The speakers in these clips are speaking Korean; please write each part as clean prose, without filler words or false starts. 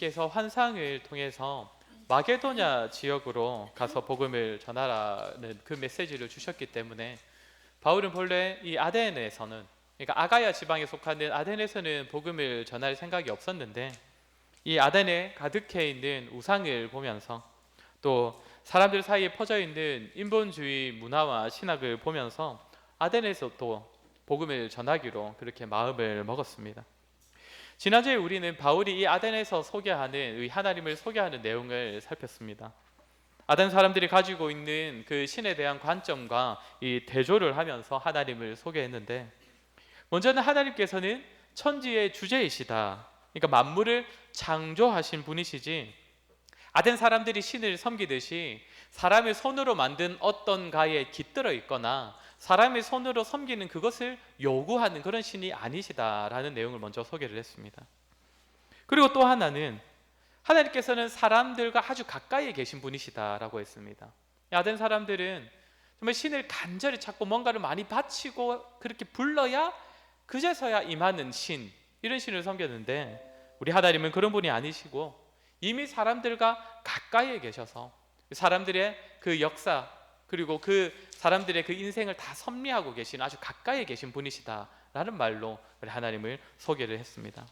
예수님께서 환상을 통해서 마게도냐 지역으로 가서 복음을 전하라는 그 메시지를 주셨기 때문에 바울은 본래 이 아덴에서는, 그러니까 아가야 지방에 속하는 아덴에서는 복음을 전할 생각이 없었는데, 이 아덴에 가득해 있는 우상을 보면서 또 사람들 사이에 퍼져 있는 인본주의 문화와 신학을 보면서 아덴에서 또 복음을 전하기로 그렇게 마음을 먹었습니다. 지난주에 우리는 바울이 이 아덴에서 소개하는, 이 하나님을 소개하는 내용을 살폈습니다. 아덴 사람들이 가지고 있는 그 신에 대한 관점과 이 대조를 하면서 하나님을 소개했는데, 먼저는 하나님께서는 천지의 주제이시다, 그러니까 만물을 창조하신 분이시지 아덴 사람들이 신을 섬기듯이 사람의 손으로 만든 어떤가에 깃들어 있거나 사람의 손으로 섬기는 그것을 요구하는 그런 신이 아니시다라는 내용을 먼저 소개를 했습니다. 그리고 또 하나는 하나님께서는 사람들과 아주 가까이에 계신 분이시다라고 했습니다. 아덴 사람들은 정말 신을 간절히 찾고 뭔가를 많이 바치고 그렇게 불러야 그제서야 임하는 신, 이런 신을 섬겼는데 우리 하나님은 그런 분이 아니시고 이미 사람들과 가까이에 계셔서 사람들의 그 역사 그리고 그 사람들의 그 인생을 다 섭리하고 계신 아주 가까이에 계신 분이시다라는 말로 우리 하나님을 소개를 했습니다.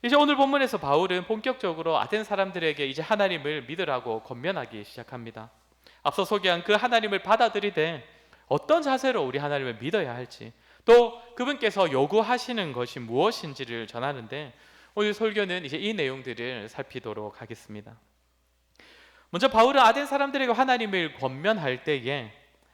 이제 오늘 본문에서 바울은 본격적으로 아덴 사람들에게 이제 하나님을 믿으라고 권면하기 시작합니다. 앞서 소개한 그 하나님을 받아들이되 어떤 자세로 우리 하나님을 믿어야 할지, 또 그분께서 요구하시는 것이 무엇인지를 전하는데 오늘 설교는 이제 이 내용들을 살피도록 하겠습니다. 먼저 바울은 아덴 사람들에게 하나님을 권면할 때에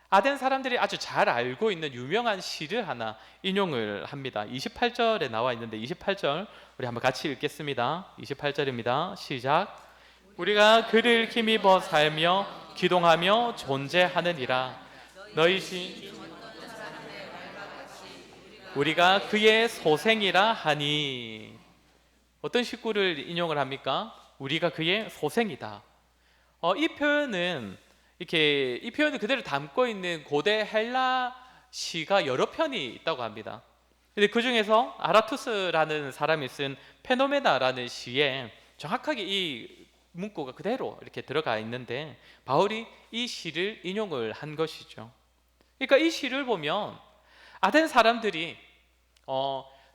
아덴 사람들이 아주 잘 알고 있는 유명한 시를 하나 인용을 합니다. 28절에 나와 있는데 28절 우리 한번 같이 읽겠습니다. 28절입니다. 시작. 우리가 그를 힘입어 살며 기동하며 존재하느니라. 너희 신 우리가 그의 소생이라 하니. 어떤 식구를 인용을 합니까? 우리가 그의 소생이다. 이 표현은 이 표현을 그대로 담고 있는 고대 헬라 시가 여러 편이 있다고 합니다. 근데 그 중에서 아라투스라는 사람이 쓴 페노메나라는 시에 정확하게 이 문구가 그대로 이렇게 들어가 있는데 바울이 이 시를 인용을 한 것이죠. 그러니까 이 시를 보면 아덴 사람들이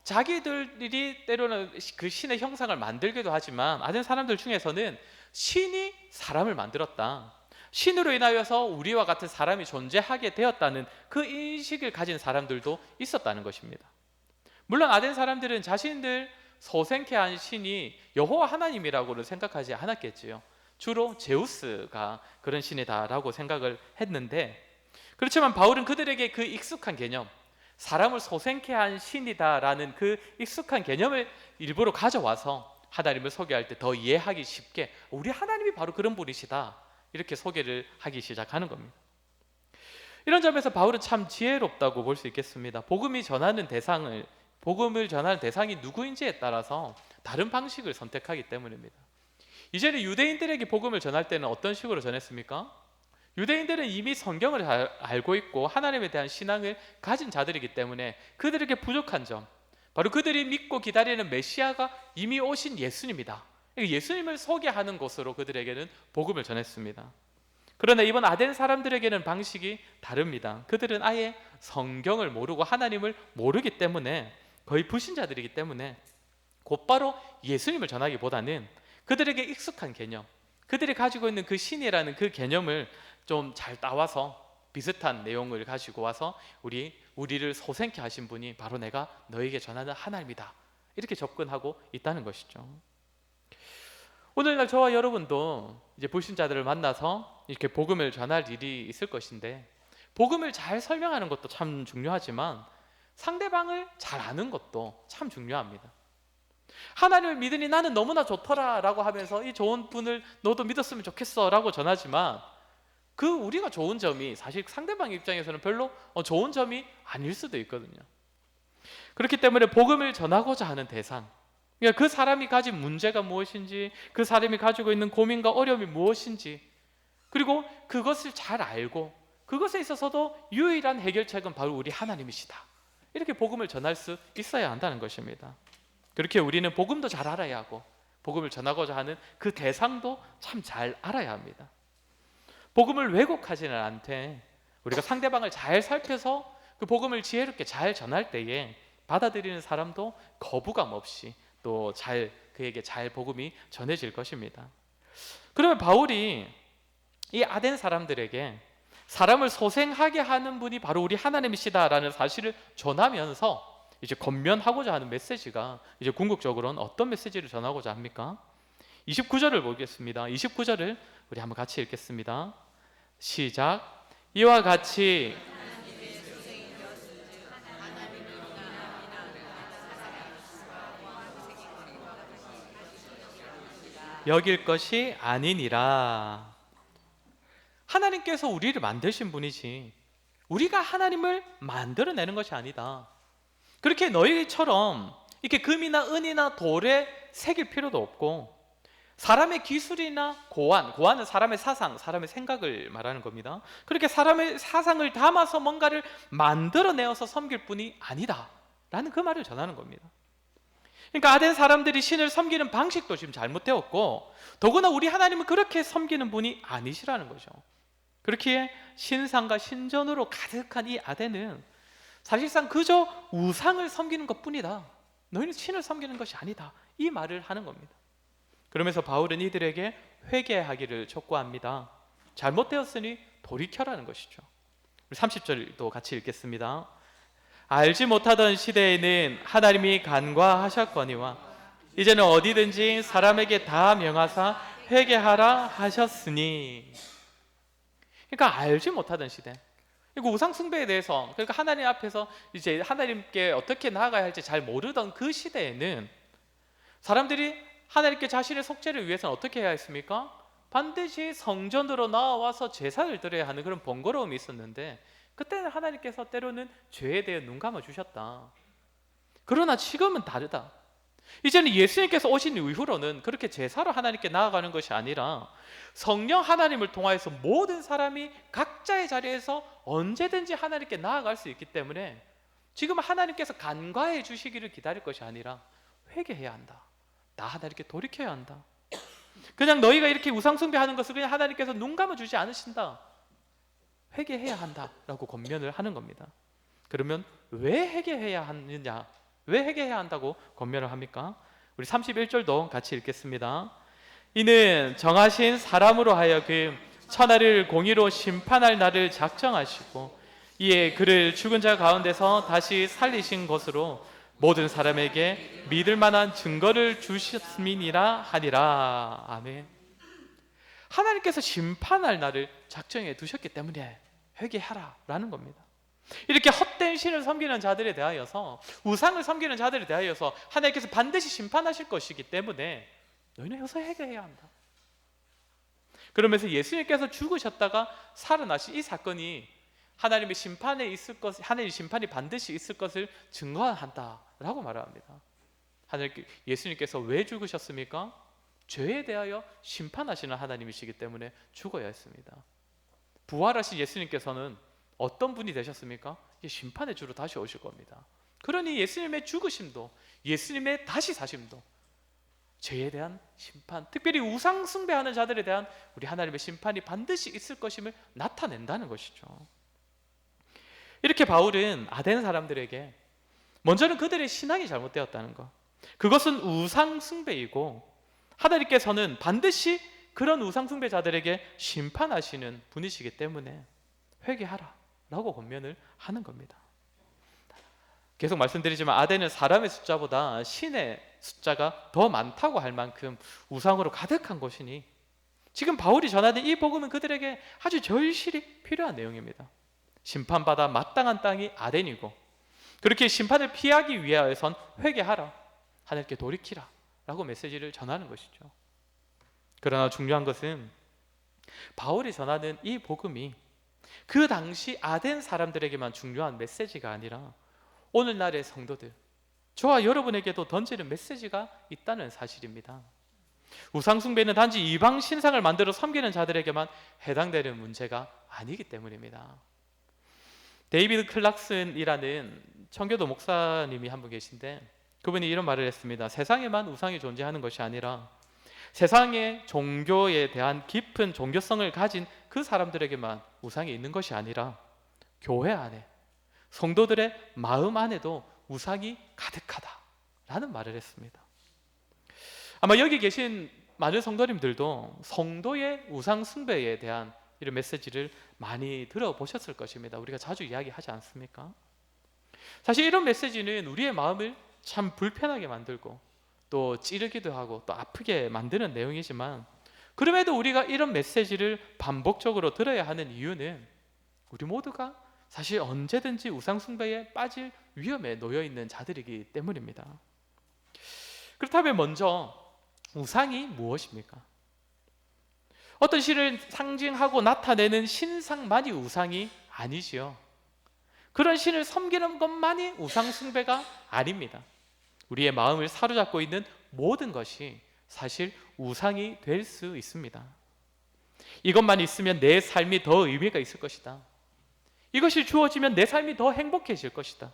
자기들이 때로는 그 신의 형상을 만들기도 하지만 아덴 사람들 중에서는 신이 사람을 만들었다, 신으로 인하여서 우리와 같은 사람이 존재하게 되었다는 그 인식을 가진 사람들도 있었다는 것입니다. 물론 아덴 사람들은 자신들 소생케 한 신이 여호와 하나님이라고는 생각하지 않았겠지요. 주로 제우스가 그런 신이다라고 생각을 했는데, 그렇지만 바울은 그들에게 그 익숙한 개념, 사람을 소생케 한 신이다라는 그 익숙한 개념을 일부러 가져와서 하나님을 소개할 때 더 이해하기 쉽게 우리 하나님이 바로 그런 분이시다, 이렇게 소개를 하기 시작하는 겁니다. 이런 점에서 바울은 참 지혜롭다고 볼 수 있겠습니다. 복음을 전하는 대상이 누구인지에 따라서 다른 방식을 선택하기 때문입니다. 이전에 유대인들에게 복음을 전할 때는 어떤 식으로 전했습니까? 유대인들은 이미 성경을 잘 알고 있고 하나님에 대한 신앙을 가진 자들이기 때문에 그들에게 부족한 점, 바로 그들이 믿고 기다리는 메시아가 이미 오신 예수님이다, 예수님을 소개하는 것으로 그들에게는 복음을 전했습니다. 그러나 이번 아덴 사람들에게는 방식이 다릅니다. 그들은 아예 성경을 모르고 하나님을 모르기 때문에, 거의 불신자들이기 때문에 곧바로 예수님을 전하기보다는 그들에게 익숙한 개념, 그들이 가지고 있는 그 신이라는 그 개념을 좀 잘 따와서 비슷한 내용을 가지고 와서 우리를 소생케 하신 분이 바로 내가 너에게 전하는 하나님이다, 이렇게 접근하고 있다는 것이죠. 오늘날 저와 여러분도 이제 불신자들을 만나서 이렇게 복음을 전할 일이 있을 것인데, 복음을 잘 설명하는 것도 참 중요하지만 상대방을 잘 아는 것도 참 중요합니다. 하나님을 믿으니 나는 너무나 좋더라 라고 하면서 이 좋은 분을 너도 믿었으면 좋겠어 라고 전하지만 그 우리가 좋은 점이 사실 상대방 입장에서는 별로 좋은 점이 아닐 수도 있거든요. 그렇기 때문에 복음을 전하고자 하는 대상, 그러니까 그 사람이 가진 문제가 무엇인지, 그 사람이 가지고 있는 고민과 어려움이 무엇인지, 그리고 그것을 잘 알고 그것에 있어서도 유일한 해결책은 바로 우리 하나님이시다, 이렇게 복음을 전할 수 있어야 한다는 것입니다. 그렇게 우리는 복음도 잘 알아야 하고 복음을 전하고자 하는 그 대상도 참 잘 알아야 합니다. 복음을 왜곡하지는 않되 우리가 상대방을 잘 살펴서 그 복음을 지혜롭게 잘 전할 때에 받아들이는 사람도 거부감 없이 또 그에게 잘 복음이 전해질 것입니다. 그러면 바울이 이 아덴 사람들에게 사람을 소생하게 하는 분이 바로 우리 하나님이시다라는 사실을 전하면서 이제 권면하고자 하는 메시지가 이제 궁극적으로는 어떤 메시지를 전하고자 합니까? 29절을 보겠습니다. 29절을 우리 한번 같이 읽겠습니다. 시작. 이와 같이 여길 것이 아니니라. 하나님께서 우리를 만드신 분이지 우리가 하나님을 만들어내는 것이 아니다. 그렇게 너희처럼 이렇게 금이나 은이나 돌에 새길 필요도 없고 사람의 기술이나 고안은 사람의 사상, 사람의 생각을 말하는 겁니다. 그렇게 사람의 사상을 담아서 뭔가를 만들어내어서 섬길 뿐이 아니다 라는 그 말을 전하는 겁니다. 그러니까 아덴 사람들이 신을 섬기는 방식도 지금 잘못되었고 더구나 우리 하나님은 그렇게 섬기는 분이 아니시라는 거죠. 그렇기에 신상과 신전으로 가득한 이 아덴은 사실상 그저 우상을 섬기는 것뿐이다. 너희는 신을 섬기는 것이 아니다. 이 말을 하는 겁니다. 그러면서 바울은 이들에게 회개하기를 촉구합니다. 잘못되었으니 돌이켜라는 것이죠. 30절도 같이 읽겠습니다. 알지 못하던 시대에는 하나님이 간과하셨거니와 이제는 어디든지 사람에게 다 명하사 회개하라 하셨으니. 그러니까 알지 못하던 시대, 그리고 우상 숭배에 대해서, 그러니까 하나님 앞에서 이제 하나님께 어떻게 나아가야 할지 잘 모르던 그 시대에는 사람들이 하나님께 자신의 속죄를 위해서는 어떻게 해야 했습니까? 반드시 성전으로 나와서 제사를 드려야 하는 그런 번거로움이 있었는데 그때는 하나님께서 때로는 죄에 대해 눈 감아 주셨다. 그러나 지금은 다르다. 이제는 예수님께서 오신 이후로는 그렇게 제사로 하나님께 나아가는 것이 아니라 성령 하나님을 통하여서 모든 사람이 각자의 자리에서 언제든지 하나님께 나아갈 수 있기 때문에 지금 하나님께서 간과해 주시기를 기다릴 것이 아니라 회개해야 한다. 나 하나님께 돌이켜야 한다. 그냥 너희가 이렇게 우상숭배하는 것을 그냥 하나님께서 눈 감아 주지 않으신다. 회개해야 한다라고 권면을 하는 겁니다. 그러면 왜 회개해야 하느냐? 왜 회개해야 한다고 권면을 합니까? 우리 31절도 같이 읽겠습니다. 이는 정하신 사람으로 하여금 천하를 공의로 심판할 날을 작정하시고 이에 그를 죽은 자 가운데서 다시 살리신 것으로 모든 사람에게 믿을 만한 증거를 주셨음이니라 하니라. 아멘. 하나님께서 심판할 날을 작정해 두셨기 때문에 회개하라 라는 겁니다. 이렇게 헛된 신을 섬기는 자들에 대하여서, 우상을 섬기는 자들에 대하여서 하나님께서 반드시 심판하실 것이기 때문에 너희는 여기서 회개해야 한다. 그러면서 예수님께서 죽으셨다가 살아나신 이 사건이 하나님의 심판에 있을 것, 하나님의 심판이 반드시 있을 것을 증거한다라고 말합니다. 예수님께서 왜 죽으셨습니까? 죄에 대하여 심판하시는 하나님이시기 때문에 죽어야 했습니다. 부활하신 예수님께서는 어떤 분이 되셨습니까? 심판의 주로 다시 오실 겁니다. 그러니 예수님의 죽으심도, 예수님의 다시 사심도 죄에 대한 심판, 특별히 우상 숭배하는 자들에 대한 우리 하나님의 심판이 반드시 있을 것임을 나타낸다는 것이죠. 이렇게 바울은 아덴 사람들에게 먼저는 그들의 신앙이 잘못되었다는 것, 그것은 우상 숭배이고 하나님께서는 반드시 그런 우상 숭배자들에게 심판하시는 분이시기 때문에 회개하라 라고 권면을 하는 겁니다. 계속 말씀드리지만 아덴은 사람의 숫자보다 신의 숫자가 더 많다고 할 만큼 우상으로 가득한 곳이니 지금 바울이 전하는 이 복음은 그들에게 아주 절실히 필요한 내용입니다. 심판받아 마땅한 땅이 아덴이고 그렇게 심판을 피하기 위하여선 회개하라, 하나님께 돌이키라 라고 메시지를 전하는 것이죠. 그러나 중요한 것은 바울이 전하는 이 복음이 그 당시 아덴 사람들에게만 중요한 메시지가 아니라 오늘날의 성도들, 저와 여러분에게도 던지는 메시지가 있다는 사실입니다. 우상숭배는 단지 이방 신상을 만들어 섬기는 자들에게만 해당되는 문제가 아니기 때문입니다. 데이비드 클락슨이라는 청교도 목사님이 한 분 계신데 그분이 이런 말을 했습니다. 세상에만 우상이 존재하는 것이 아니라 세상의 종교에 대한 깊은 종교성을 가진 그 사람들에게만 우상이 있는 것이 아니라 교회 안에, 성도들의 마음 안에도 우상이 가득하다라는 말을 했습니다. 아마 여기 계신 많은 성도님들도 성도의 우상 숭배에 대한 이런 메시지를 많이 들어보셨을 것입니다. 우리가 자주 이야기하지 않습니까? 사실 이런 메시지는 우리의 마음을 참 불편하게 만들고 또 찌르기도 하고 또 아프게 만드는 내용이지만, 그럼에도 우리가 이런 메시지를 반복적으로 들어야 하는 이유는 우리 모두가 사실 언제든지 우상 숭배에 빠질 위험에 놓여 있는 자들이기 때문입니다. 그렇다면 먼저 우상이 무엇입니까? 어떤 신을 상징하고 나타내는 신상만이 우상이 아니지요. 그런 신을 섬기는 것만이 우상 숭배가 아닙니다. 우리의 마음을 사로잡고 있는 모든 것이 사실 우상이 될 수 있습니다. 이것만 있으면 내 삶이 더 의미가 있을 것이다. 이것이 주어지면 내 삶이 더 행복해질 것이다.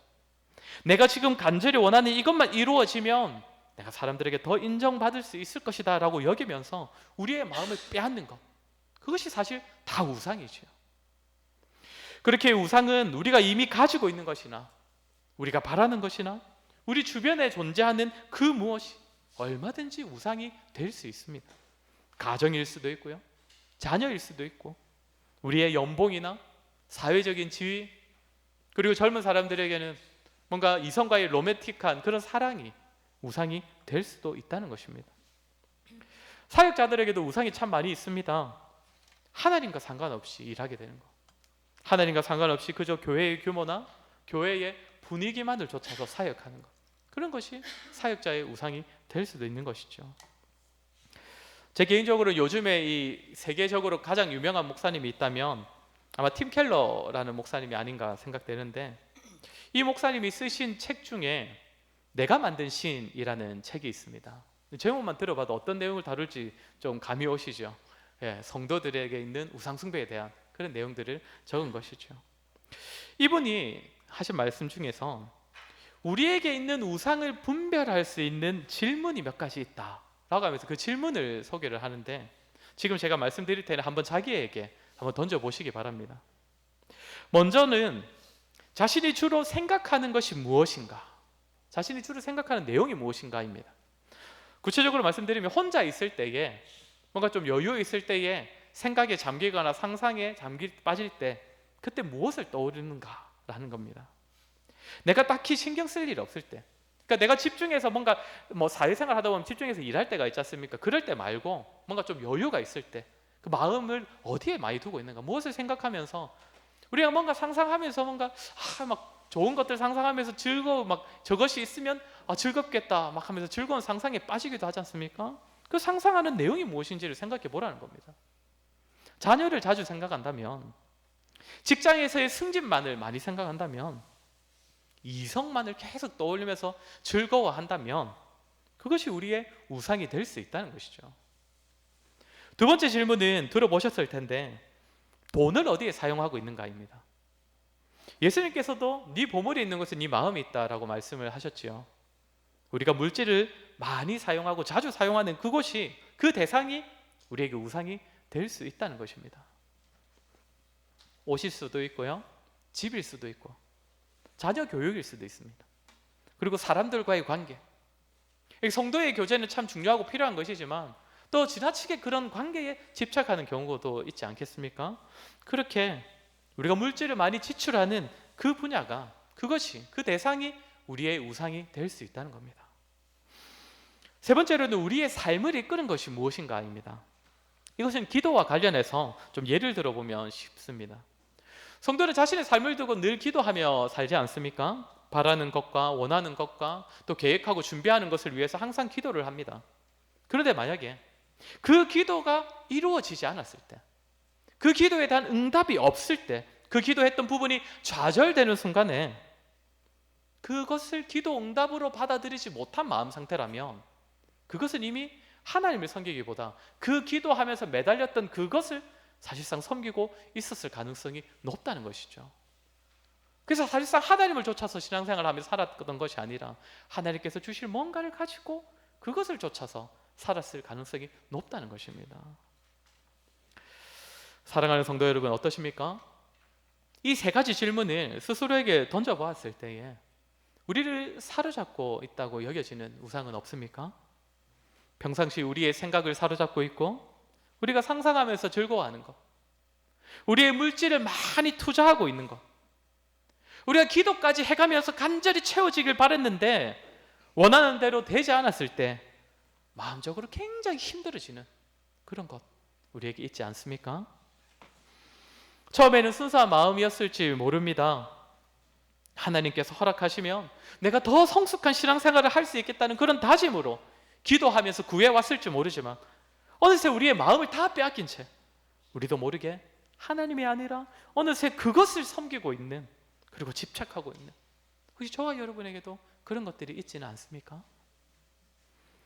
내가 지금 간절히 원하는 이것만 이루어지면 내가 사람들에게 더 인정받을 수 있을 것이다 라고 여기면서 우리의 마음을 빼앗는 것, 그것이 사실 다 우상이죠. 그렇게 우상은 우리가 이미 가지고 있는 것이나 우리가 바라는 것이나 우리 주변에 존재하는 그 무엇이 얼마든지 우상이 될 수 있습니다. 가정일 수도 있고요, 자녀일 수도 있고, 우리의 연봉이나 사회적인 지위, 그리고 젊은 사람들에게는 뭔가 이성과의 로맨틱한 그런 사랑이 우상이 될 수도 있다는 것입니다. 사역자들에게도 우상이 참 많이 있습니다. 하나님과 상관없이 일하게 되는 것, 하나님과 상관없이 그저 교회의 규모나 교회의 분위기만을 쫓아서 사역하는 것, 그런 것이 사역자의 우상이 될 수도 있는 것이죠. 제 개인적으로 요즘에 이 세계적으로 가장 유명한 목사님이 있다면 아마 팀 켈러라는 목사님이 아닌가 생각되는데, 이 목사님이 쓰신 책 중에 내가 만든 신이라는 책이 있습니다. 제목만 들어봐도 어떤 내용을 다룰지 좀 감이 오시죠. 성도들에게 있는 우상 숭배에 대한 그런 내용들을 적은 것이죠. 이분이 하신 말씀 중에서 우리에게 있는 우상을 분별할 수 있는 질문이 몇 가지 있다 라고 하면서 그 질문을 소개를 하는데, 지금 제가 말씀드릴 때는 한번 자기에게 한번 던져보시기 바랍니다. 먼저는 자신이 주로 생각하는 것이 무엇인가, 자신이 주로 생각하는 내용이 무엇인가입니다. 구체적으로 말씀드리면 혼자 있을 때에, 뭔가 좀 여유 있을 때에 생각에 잠기거나 상상에 빠질 때 그때 무엇을 떠오르는가라는 겁니다. 내가 딱히 신경 쓸 일 없을 때, 그러니까 내가 집중해서 뭔가 사회생활 하다 보면 집중해서 일할 때가 있지 않습니까? 그럴 때 말고 뭔가 좀 여유가 있을 때 그 마음을 어디에 많이 두고 있는가, 무엇을 생각하면서 우리가 뭔가 상상하면서 뭔가 막 좋은 것들 상상하면서 즐거워, 막 저것이 있으면 즐겁겠다 막 하면서 즐거운 상상에 빠지기도 하지 않습니까? 그 상상하는 내용이 무엇인지를 생각해 보라는 겁니다. 자녀를 자주 생각한다면, 직장에서의 승진만을 많이 생각한다면, 이성만을 계속 떠올리면서 즐거워한다면 그것이 우리의 우상이 될 수 있다는 것이죠. 두 번째 질문은 들어보셨을 텐데, 돈을 어디에 사용하고 있는가입니다. 예수님께서도 네 보물이 있는 곳에 네 마음이 있다라고 말씀을 하셨지요. 우리가 물질을 많이 사용하고 자주 사용하는 그곳이, 그 대상이 우리에게 우상이 될 수 있다는 것입니다. 옷일 수도 있고요, 집일 수도 있고, 자녀 교육일 수도 있습니다. 그리고 사람들과의 관계, 성도의 교제는 참 중요하고 필요한 것이지만 또 지나치게 그런 관계에 집착하는 경우도 있지 않겠습니까? 그렇게 우리가 물질을 많이 지출하는 그 분야가, 그것이, 그 대상이 우리의 우상이 될 수 있다는 겁니다. 세 번째로는 우리의 삶을 이끄는 것이 무엇인가입니다. 이것은 기도와 관련해서 좀 예를 들어보면 쉽습니다. 성도는 자신의 삶을 두고 늘 기도하며 살지 않습니까? 바라는 것과 원하는 것과 또 계획하고 준비하는 것을 위해서 항상 기도를 합니다. 그런데 만약에 그 기도가 이루어지지 않았을 때, 그 기도에 대한 응답이 없을 때, 그 기도했던 부분이 좌절되는 순간에 그것을 기도 응답으로 받아들이지 못한 마음 상태라면 그것은 이미 하나님을 섬기기보다 그 기도하면서 매달렸던 그것을 사실상 섬기고 있었을 가능성이 높다는 것이죠. 그래서 사실상 하나님을 쫓아서 신앙생활을 하며 살았던 것이 아니라 하나님께서 주실 뭔가를 가지고 그것을 쫓아서 살았을 가능성이 높다는 것입니다. 사랑하는 성도 여러분, 어떠십니까? 이 세 가지 질문을 스스로에게 던져보았을 때에 우리를 사로잡고 있다고 여겨지는 우상은 없습니까? 평상시 우리의 생각을 사로잡고 있고 우리가 상상하면서 즐거워하는 것, 우리의 물질을 많이 투자하고 있는 것, 우리가 기도까지 해가면서 간절히 채워지길 바랬는데 원하는 대로 되지 않았을 때 마음적으로 굉장히 힘들어지는 그런 것 우리에게 있지 않습니까? 처음에는 순수한 마음이었을지 모릅니다. 하나님께서 허락하시면 내가 더 성숙한 신앙생활을 할 수 있겠다는 그런 다짐으로 기도하면서 구해왔을지 모르지만 어느새 우리의 마음을 다 빼앗긴 채 우리도 모르게 하나님이 아니라 어느새 그것을 섬기고 있는, 그리고 집착하고 있는, 혹시 저와 여러분에게도 그런 것들이 있지는 않습니까?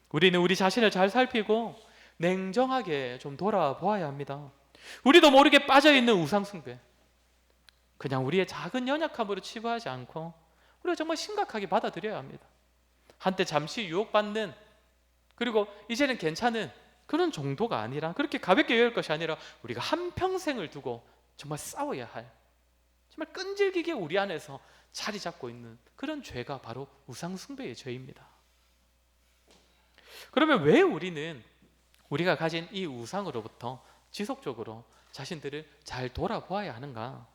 우리는 우리 자신을 잘 살피고 냉정하게 좀 돌아보아야 합니다. 우리도 모르게 빠져있는 우상숭배, 그냥 우리의 작은 연약함으로 치부하지 않고 우리가 정말 심각하게 받아들여야 합니다. 한때 잠시 유혹받는, 그리고 이제는 괜찮은 그런 정도가 아니라, 그렇게 가볍게 여길 것이 아니라 우리가 한평생을 두고 정말 싸워야 할, 정말 끈질기게 우리 안에서 자리 잡고 있는 그런 죄가 바로 우상숭배의 죄입니다. 그러면 왜 우리는 우리가 가진 이 우상으로부터 지속적으로 자신들을 잘 돌아보아야 하는가?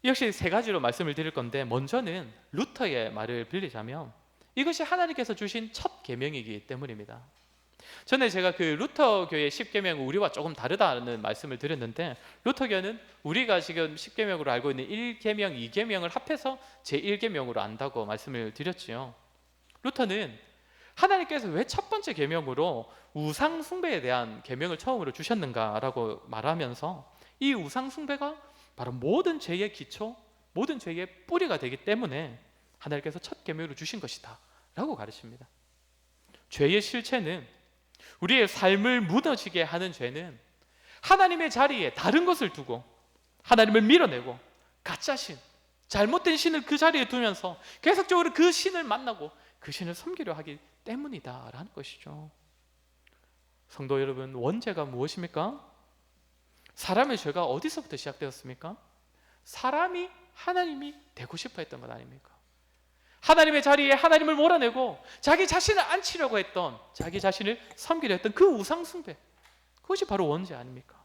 역시 세 가지로 말씀을 드릴 건데, 먼저는 루터의 말을 빌리자면 이것이 하나님께서 주신 첫 계명이기 때문입니다. 전에 제가 그 루터교의 10계명은 우리와 조금 다르다는 말씀을 드렸는데, 루터교는 우리가 지금 10계명으로 알고 있는 1계명, 2계명을 합해서 제1계명으로 안다고 말씀을 드렸지요. 루터는 하나님께서 왜 첫 번째 계명으로 우상 숭배에 대한 계명을 처음으로 주셨는가라고 말하면서 이 우상 숭배가 바로 모든 죄의 기초, 모든 죄의 뿌리가 되기 때문에 하나님께서 첫 계명으로 주신 것이다 라고 가르칩니다. 죄의 실체는, 우리의 삶을 무너지게 하는 죄는 하나님의 자리에 다른 것을 두고 하나님을 밀어내고 가짜 신, 잘못된 신을 그 자리에 두면서 계속적으로 그 신을 만나고 그 신을 섬기려 하기 때문이다 라는 것이죠. 성도 여러분, 원죄가 무엇입니까? 사람의 죄가 어디서부터 시작되었습니까? 사람이 하나님이 되고 싶어 했던 것 아닙니까? 하나님의 자리에 하나님을 몰아내고 자기 자신을 앉히려고 했던, 자기 자신을 섬기려 했던 그 우상숭배, 그것이 바로 원죄 아닙니까?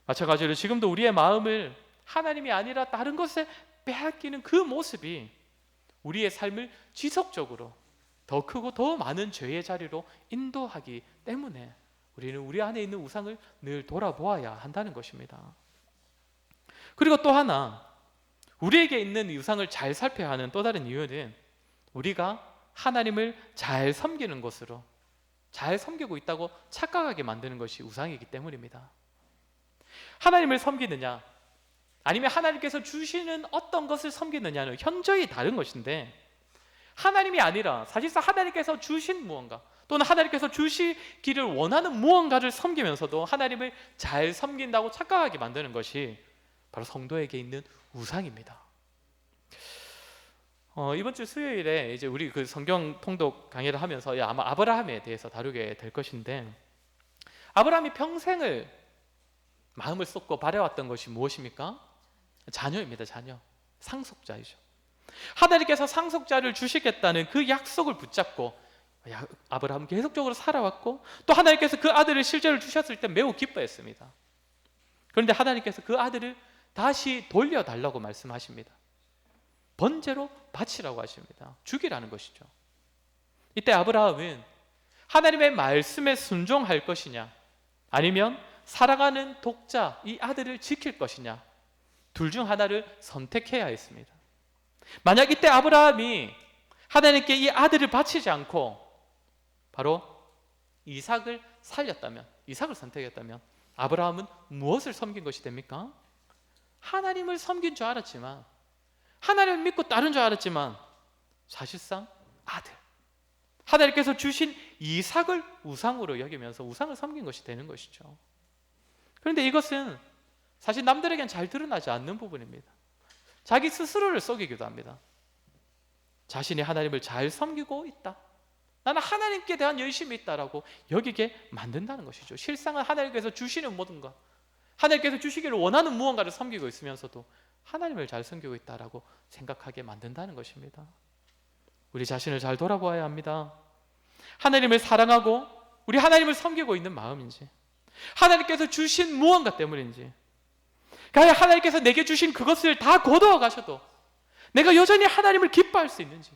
마찬가지로 지금도 우리의 마음을 하나님이 아니라 다른 것에 빼앗기는 그 모습이 우리의 삶을 지속적으로 더 크고 더 많은 죄의 자리로 인도하기 때문에 우리는 우리 안에 있는 우상을 늘 돌아보아야 한다는 것입니다. 그리고 또 하나, 우리에게 있는 이 우상을 잘 살펴야 하는 또 다른 이유는 우리가 하나님을 잘 섬기는 것으로, 잘 섬기고 있다고 착각하게 만드는 것이 우상이기 때문입니다. 하나님을 섬기느냐 아니면 하나님께서 주시는 어떤 것을 섬기느냐는 현저히 다른 것인데, 하나님이 아니라 사실상 하나님께서 주신 무언가 또는 하나님께서 주시기를 원하는 무언가를 섬기면서도 하나님을 잘 섬긴다고 착각하게 만드는 것이 바로 성도에게 있는 우상입니다. 이번 주 수요일에 이제 우리 그 성경 통독 강의를 하면서 아마 아브라함에 대해서 다루게 될 것인데, 아브라함이 평생을 마음을 쏟고 바래왔던 것이 무엇입니까? 자녀입니다. 자녀, 상속자이죠. 하나님께서 상속자를 주시겠다는 그 약속을 붙잡고 아브라함은 계속적으로 살아왔고, 또 하나님께서 그 아들을 실제로 주셨을 때 매우 기뻐했습니다. 그런데 하나님께서 그 아들을 다시 돌려달라고 말씀하십니다. 번제로 바치라고 하십니다. 죽이라는 것이죠. 이때 아브라함은 하나님의 말씀에 순종할 것이냐 아니면 사랑하는 독자 이 아들을 지킬 것이냐, 둘 중 하나를 선택해야 했습니다. 만약 이때 아브라함이 하나님께 이 아들을 바치지 않고 바로 이삭을 살렸다면, 이삭을 선택했다면 아브라함은 무엇을 섬긴 것이 됩니까? 하나님을 섬긴 줄 알았지만, 하나님을 믿고 따른 줄 알았지만 사실상 아들, 하나님께서 주신 이삭을 우상으로 여기면서 우상을 섬긴 것이 되는 것이죠. 그런데 이것은 사실 남들에겐 잘 드러나지 않는 부분입니다. 자기 스스로를 속이기도 합니다. 자신이 하나님을 잘 섬기고 있다, 나는 하나님께 대한 열심이 있다라고 여기게 만든다는 것이죠. 실상은 하나님께서 주시는 모든 것, 하나님께서 주시기를 원하는 무언가를 섬기고 있으면서도 하나님을 잘 섬기고 있다라고 생각하게 만든다는 것입니다. 우리 자신을 잘 돌아보아야 합니다. 하나님을 사랑하고 우리 하나님을 섬기고 있는 마음인지, 하나님께서 주신 무언가 때문인지, 가야 하나님께서 내게 주신 그것을 다 거두어 가셔도 내가 여전히 하나님을 기뻐할 수 있는지,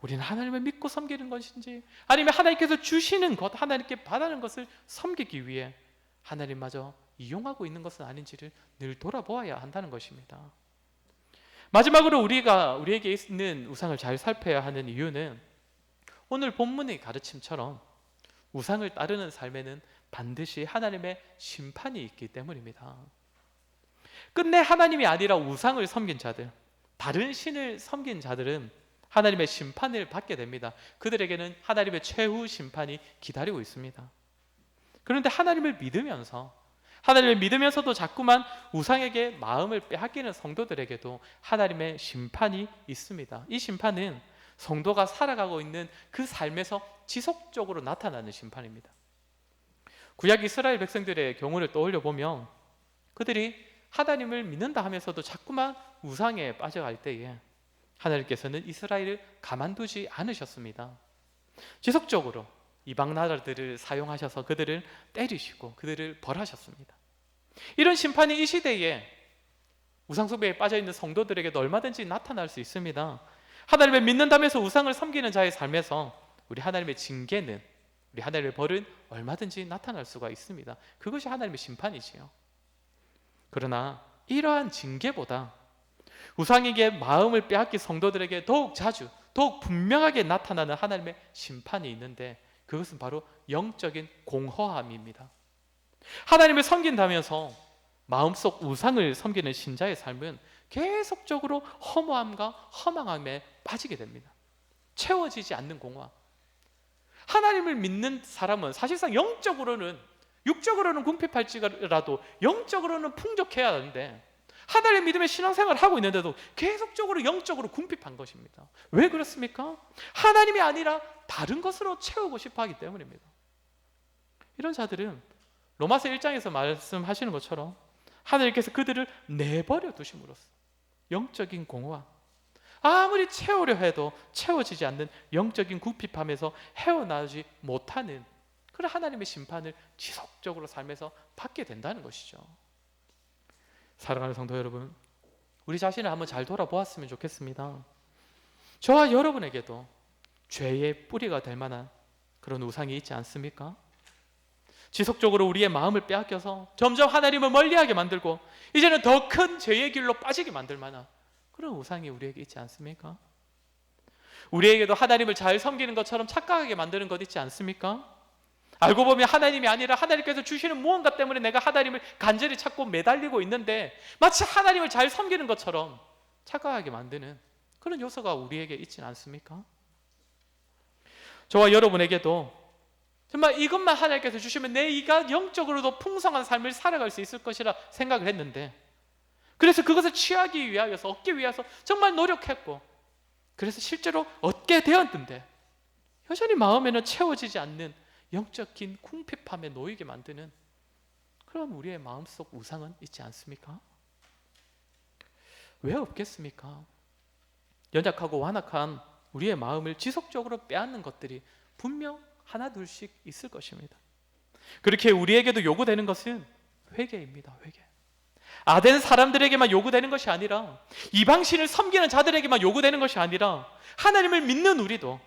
우리는 하나님을 믿고 섬기는 것인지, 아니면 하나님께서 주시는 것, 하나님께 받아는 것을 섬기기 위해 하나님마저 이용하고 있는 것은 아닌지를 늘 돌아보아야 한다는 것입니다. 마지막으로 우리에게 있는 우상을 잘 살펴야 하는 이유는 오늘 본문의 가르침처럼 우상을 따르는 삶에는 반드시 하나님의 심판이 있기 때문입니다. 끝내 하나님이 아니라 우상을 섬긴 자들, 다른 신을 섬긴 자들은 하나님의 심판을 받게 됩니다. 그들에게는 하나님의 최후 심판이 기다리고 있습니다. 그런데 하나님을 믿으면서도 자꾸만 우상에게 마음을 빼앗기는 성도들에게도 하나님의 심판이 있습니다. 이 심판은 성도가 살아가고 있는 그 삶에서 지속적으로 나타나는 심판입니다. 구약 이스라엘 백성들의 경우를 떠올려 보면 그들이 하나님을 믿는다 하면서도 자꾸만 우상에 빠져갈 때에 하나님께서는 이스라엘을 가만두지 않으셨습니다. 지속적으로 이방 나라들을 사용하셔서 그들을 때리시고 그들을 벌하셨습니다. 이런 심판이 이 시대에 우상숭배에 빠져있는 성도들에게도 얼마든지 나타날 수 있습니다. 하나님을 믿는다면서 우상을 섬기는 자의 삶에서 우리 하나님의 징계는, 우리 하나님의 벌은 얼마든지 나타날 수가 있습니다. 그것이 하나님의 심판이지요. 그러나 이러한 징계보다 우상에게 마음을 빼앗긴 성도들에게 더욱 자주, 더욱 분명하게 나타나는 하나님의 심판이 있는데, 그것은 바로 영적인 공허함입니다. 하나님을 섬긴다면서 마음속 우상을 섬기는 신자의 삶은 계속적으로 허무함과 허망함에 빠지게 됩니다. 채워지지 않는 공허함. 하나님을 믿는 사람은 사실상 영적으로는, 육적으로는 궁핍할지라도 영적으로는 풍족해야 하는데, 하나님 믿음의 신앙생활을 하고 있는데도 계속적으로 영적으로 궁핍한 것입니다. 왜 그렇습니까? 하나님이 아니라 다른 것으로 채우고 싶어 하기 때문입니다. 이런 자들은 로마서 1장에서 말씀하시는 것처럼 하나님께서 그들을 내버려 두심으로써 영적인 공허함, 아무리 채우려 해도 채워지지 않는 영적인 궁핍함에서 헤어나오지 못하는 그런 하나님의 심판을 지속적으로 삶에서 받게 된다는 것이죠. 사랑하는 성도 여러분, 우리 자신을 한번 잘 돌아보았으면 좋겠습니다. 저와 여러분에게도 죄의 뿌리가 될 만한 그런 우상이 있지 않습니까? 지속적으로 우리의 마음을 빼앗겨서 점점 하나님을 멀리하게 만들고 이제는 더 큰 죄의 길로 빠지게 만들 만한 그런 우상이 우리에게 있지 않습니까? 우리에게도 하나님을 잘 섬기는 것처럼 착각하게 만드는 것 있지 않습니까? 알고 보면 하나님이 아니라 하나님께서 주시는 무언가 때문에 내가 하나님을 간절히 찾고 매달리고 있는데 마치 하나님을 잘 섬기는 것처럼 착각하게 만드는 그런 요소가 우리에게 있지는 않습니까? 저와 여러분에게도 정말 이것만 하나님께서 주시면 내가 영적으로도 풍성한 삶을 살아갈 수 있을 것이라 생각을 했는데, 그래서 그것을 취하기 위하여서, 얻기 위해서 정말 노력했고, 그래서 실제로 얻게 되었는데 여전히 마음에는 채워지지 않는 영적인 궁핍함에 놓이게 만드는 그런 우리의 마음속 우상은 있지 않습니까? 왜 없겠습니까? 연약하고 완악한 우리의 마음을 지속적으로 빼앗는 것들이 분명 하나 둘씩 있을 것입니다. 그렇게 우리에게도 요구되는 것은 회개입니다. 회개. 아덴 사람들에게만 요구되는 것이 아니라, 이방신을 섬기는 자들에게만 요구되는 것이 아니라, 하나님을 믿는 우리도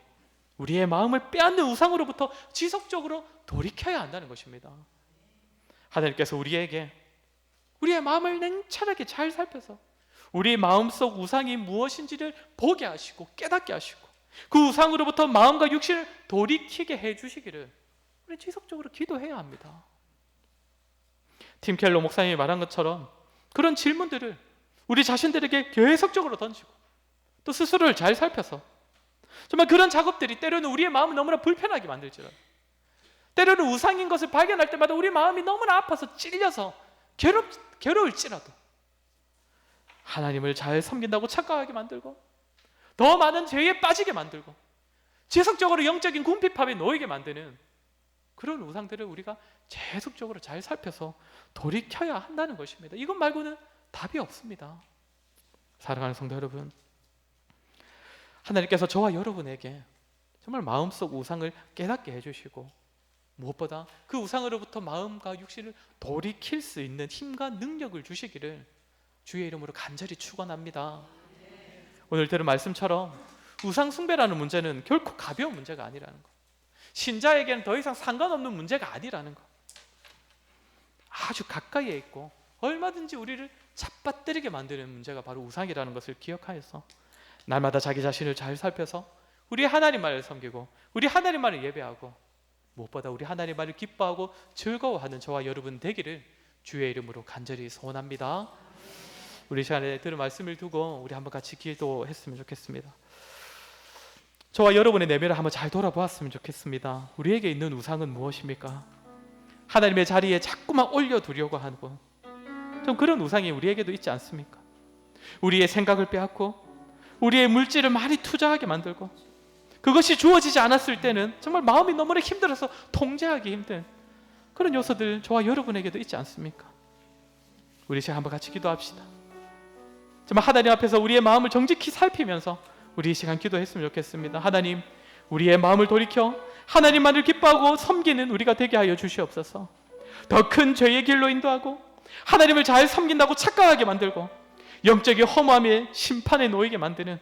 우리의 마음을 빼앗는 우상으로부터 지속적으로 돌이켜야 한다는 것입니다. 하나님께서 우리에게 우리의 마음을 냉철하게 잘 살펴서 우리의 마음속 우상이 무엇인지를 보게 하시고 깨닫게 하시고 그 우상으로부터 마음과 육신을 돌이키게 해주시기를 우리 지속적으로 기도해야 합니다. 팀 켈러 목사님이 말한 것처럼 그런 질문들을 우리 자신들에게 계속적으로 던지고 또 스스로를 잘 살펴서 정말 그런 작업들이 때로는 우리의 마음을 너무나 불편하게 만들지라도, 때로는 우상인 것을 발견할 때마다 우리 마음이 너무나 아파서 찔려서 괴로울지라도 하나님을 잘 섬긴다고 착각하게 만들고 더 많은 죄에 빠지게 만들고 지속적으로 영적인 궁핍함에 놓이게 만드는 그런 우상들을 우리가 계속적으로 잘 살펴서 돌이켜야 한다는 것입니다. 이것 말고는 답이 없습니다. 사랑하는 성도 여러분, 하나님께서 저와 여러분에게 정말 마음속 우상을 깨닫게 해주시고 무엇보다 그 우상으로부터 마음과 육신을 돌이킬 수 있는 힘과 능력을 주시기를 주의 이름으로 간절히 축원합니다. 오늘 들은 말씀처럼 우상 숭배라는 문제는 결코 가벼운 문제가 아니라는 것, 신자에게는 더 이상 상관없는 문제가 아니라는 것, 아주 가까이에 있고 얼마든지 우리를 잡아뜨리게 만드는 문제가 바로 우상이라는 것을 기억하여서 날마다 자기 자신을 잘 살펴서 우리 하나님만을 섬기고 우리 하나님만을 예배하고 무엇보다 우리 하나님만을 기뻐하고 즐거워하는 저와 여러분 되기를 주의 이름으로 간절히 소원합니다. 우리 시간에 들은 말씀을 두고 우리 한번 같이 기도했으면 좋겠습니다. 저와 여러분의 내면을 한번 잘 돌아보았으면 좋겠습니다. 우리에게 있는 우상은 무엇입니까? 하나님의 자리에 자꾸만 올려두려고 하고 좀 그런 우상이 우리에게도 있지 않습니까? 우리의 생각을 빼앗고 우리의 물질을 많이 투자하게 만들고 그것이 주어지지 않았을 때는 정말 마음이 너무나 힘들어서 통제하기 힘든 그런 요소들 저와 여러분에게도 있지 않습니까? 우리 시간 한번 같이 기도합시다. 정말 하나님 앞에서 우리의 마음을 정직히 살피면서 우리 이 시간 기도했으면 좋겠습니다. 하나님, 우리의 마음을 돌이켜 하나님만을 기뻐하고 섬기는 우리가 되게 하여 주시옵소서. 더 큰 죄의 길로 인도하고 하나님을 잘 섬긴다고 착각하게 만들고 영적인 허무함의 심판에 놓이게 만드는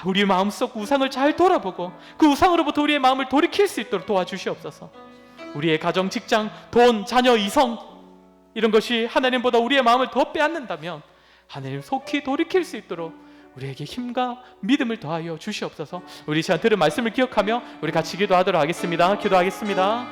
우리 마음속 우상을 잘 돌아보고 그 우상으로부터 우리의 마음을 돌이킬 수 있도록 도와주시옵소서. 우리의 가정, 직장, 돈, 자녀, 이성 이런 것이 하나님보다 우리의 마음을 더 빼앗는다면 하나님 속히 돌이킬 수 있도록 우리에게 힘과 믿음을 더하여 주시옵소서. 우리 시간 들은 말씀을 기억하며 우리 같이 기도하도록 하겠습니다. 기도하겠습니다.